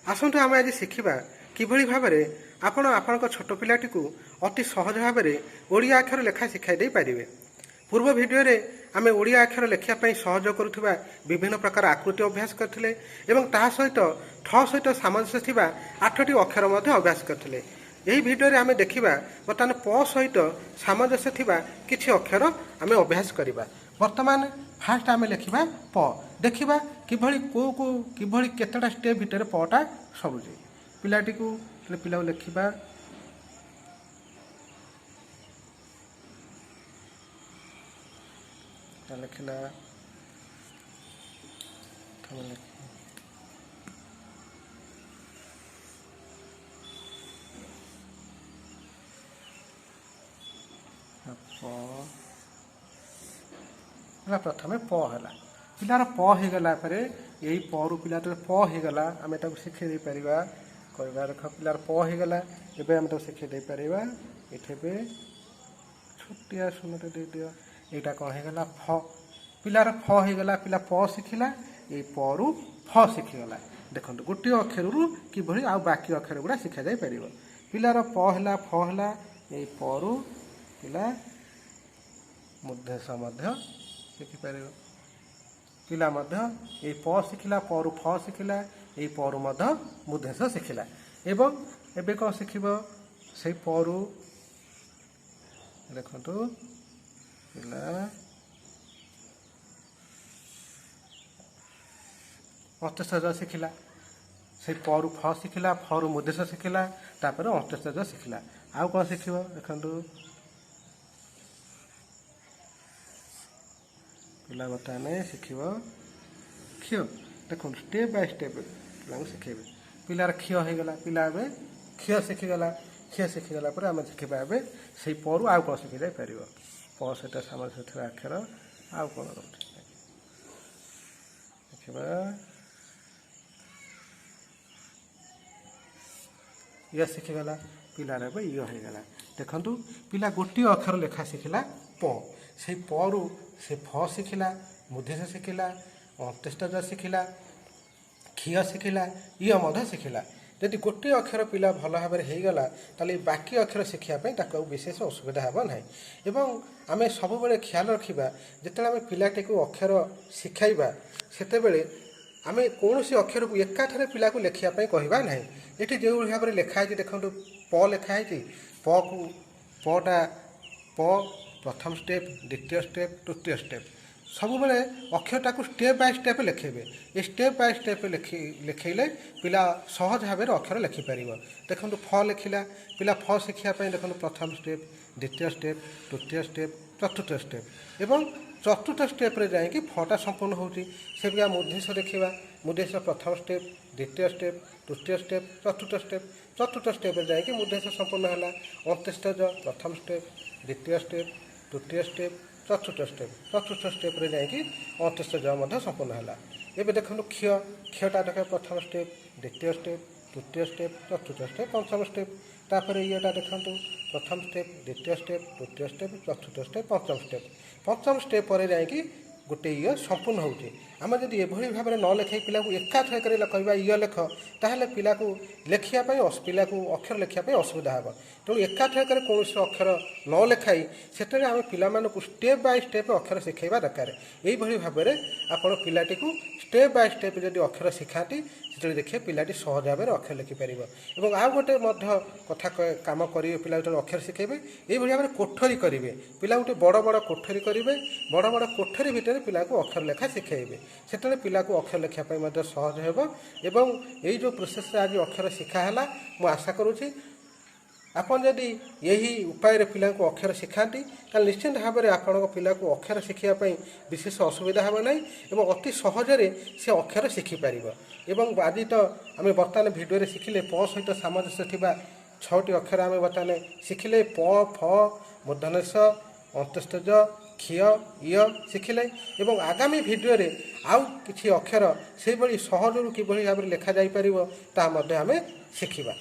आसतु आम आज शिखा किभली भाव में आपण छोट पिलाटी को अति सहज भाव में ओडिया अक्षर लेखा शिखाई दे पारे। पूर्व भिडियो आम ओडिया अक्षर लेखापी सहयोग करुवा विभिन्न प्रकार आकृति अभ्यास करते एवं ता सहित ठ सहित सामंजस्य थिबा 8टी अक्षर अभ्यास करते। यही भिडियो आम देखा बर्तमान प सहित सामंजस्य थिबा किछि अक्षर आम अभ्यास करवा। वर्तमान फास्ट आम लिखा प देखा किभली किभली केतटा स्टेप भितर पटा सबुजे पिलाटी को पिला लिखा लिखला प्रथम प है पिलार प हो गला यही पु पिला प हो गला आम शिखे दे पारिबा कहवा देख पिलार प हो गला एबे आम शिखे दे पारिबा एठे छोटिया सुनते दे दियो एटा कौन हो गला फ पिलार फ हो गला पिला प शिखिला ये पु फ शिखिगला। देखो गोटे अक्षर रु किभली आ बाकी अक्षर गुड़ा शिखा जाई परिबो। पिलार प है फ है ये पु पिला मुद्देश शिखिपार पिला ये प शिखिला पु फ शिखिला ये पु मुद्देश शिखिला एवं एबे कौन शिखिब से पु देखु पिला अंत्यज शिखिला से पु फ शिखिला फरु मुद्देश शिखिला तापर अंत्यज शिखिला आउ कौन शिख देखु पिला बर्तमान शिख क्ष देखो स्टेप बाय स्टेप पिला शिखेबे पिलार क्ष होगला पिला ए क्ष शिखिगला क्ष शिखिगला आम शिखा ए से पु आउ कौन शिखी जापर प सहित सामंजस्य थिबा अक्षर आउ कौन देखा ये शिखिगला पिलार ए ये होगला। देखु पिला गोटे अक्षर लेखा शिखिला प से पु से फ शिखिला मुद्देश शिखिला अंत्यज शिखिला क्षीय शिखिला ये शिखिला। यदि गोटे अक्षर पिला भल भाव में होगला ताले बाकी अक्षर शिखापी विशेष असुविधा हे ना। एवं आम सब ख्याल रखा जिते आम पिलाटी को अक्षर शिखाइबा सेते आम कौन अक्षर को एकाठे पिला को लिखापी कहवा ना। ये जो भाव में लिखाई देखो प लिखाई प को पटा प प्रथम स्टेप द्वितीय स्टेप तृतीय स्टेप सब बेले अक्षरटा को स्टेप बाय स्टेप लिखेबे। ये स्टेप बाय स्टेप लिखेले पिला सहज भाव में अक्षर लिखिपार। देखो फ लिखिला पिला फ शिखापी देखो प्रथम स्टेप द्वितीय स्टेप तृतीय स्टेप चतुर्थ स्टेप एवं चतुर्थ स्टेप रे जाए कि फटा संपूर्ण होती से भी मुद्देश देखा मुद्देश प्रथम स्टेप द्वितीय स्टेप तृतीय स्टेप चतुर्थ स्टेप जाए कि मुद्देश संपूर्ण है। अंत्यज प्रथम स्टेप द्वितीय स्टेप तृतीय स्टेप चतुर्थ स्टेप रे जाए कि अंत्यज संपूर्ण है। एवं देखो क्षटा देख प्रथम स्टेप द्वितीय स्टेप तृतीय स्टेप चतुर्थ स्टेप पंचम स्टेप तापर येटा देखु प्रथम स्टेप द्वितीय स्टेप तृतीय स्टेप चतुर्थ स्टेप पंचम स्टेप पर जाए गोटे ये संपूर्ण होती। आम जब ये भाव में न लिखे पिला को एकाथर कहवा ये लेख ताहले पिला को लिखापी पिला को अक्षर लिखापी असुविधा हे। तेणु एकाथर कौन अक्षर न लिखाई से आम पिला स्टेप बाय स्टेप अक्षर शिखेबा दरकार। यही भाव में आप पिलाटी को स्टेप बाय स्टेप जब अक्षर शिखाती से देखिए पिलाटी सहज भाव में अक्षर लिखिपार। और आउ गोटे कथा कम करेंगे पिला जो अक्षर शिखेबे ये भाव में कोठरी करेंगे पिला गोटे बड़ बड़ कोठरी करेंगे बड़ बड़ कोठरी भितर पिला को अक्षर लेखा शिखेबे से पिला को अक्षर लिखापी सहज हो। एवं यही जो प्रोसेस आज अक्षर शिखाला मु आशा करुँची आपन जदि यही उपाय पिला को अक्षर शिखाती निश्चिंत भाव में आपण पिला को अक्षर शिखापी विशेष असुविधा हे ना और अति सहजरे से अक्षर शिखिपार। एवं आज तो आम बर्तमान भिडियो शिखिले प सहित सामंजस्य थिबा 6टी अक्षर आम बर्तमान शिखिले प फ मूर्धनेश अंत्यज क्षीय य शिखिले एवं आगामी भिडियो आउ किछि अक्षर से सहज कि भाव में लिखा जाई परिबो ता आम शिखिबा।